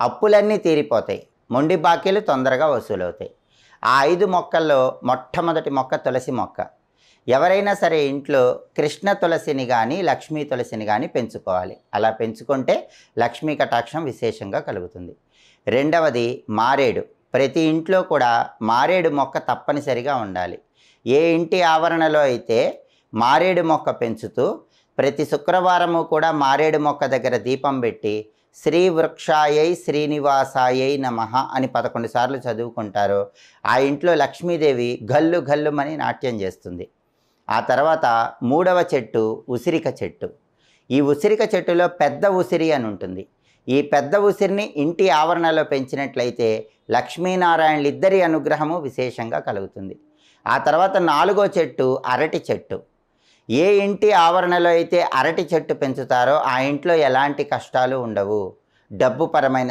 అప్పులన్నీ తీరిపోతాయి, మొండి బాకీలు తొందరగా వసూలవుతాయి. ఆ 5 మొక్కల్లో మొట్టమొదటి మొక్క తులసి మొక్క. ఎవరైనా సరే ఇంట్లో కృష్ణ తులసిని కానీ లక్ష్మీ తులసిని కానీ పెంచుకోవాలి. అలా పెంచుకుంటే లక్ష్మీ కటాక్షం విశేషంగా కలుగుతుంది. రెండవది మారేడు. ప్రతి ఇంట్లో కూడా మారేడు మొక్క తప్పనిసరిగా ఉండాలి. ఏ ఇంటి ఆవరణలో అయితే మారేడు మొక్క పెంచుతూ ప్రతి శుక్రవారము కూడా మారేడు మొక్క దగ్గర దీపం పెట్టి శ్రీ వృక్షాయై శ్రీనివాసాయై నమః అని 11 సార్లు చదువుకుంటారో ఆ ఇంట్లో లక్ష్మీదేవి గల్లు గల్లుమని నాట్యం చేస్తుంది. ఆ తర్వాత మూడవ చెట్టు ఉసిరిక చెట్టు. ఈ ఉసిరిక చెట్టులో పెద్ద ఉసిరి అని ఉంటుంది. ఈ పెద్ద ఉసిరిని ఇంటి ఆవరణలో పెంచినట్లయితే లక్ష్మీనారాయణులు ఇద్దరి అనుగ్రహము విశేషంగా కలుగుతుంది. ఆ తర్వాత నాలుగో చెట్టు అరటి చెట్టు. ఏ ఇంటి ఆవరణలో అయితే అరటి చెట్టు పెంచుతారో ఆ ఇంట్లో ఎలాంటి కష్టాలు ఉండవు. డబ్బుపరమైన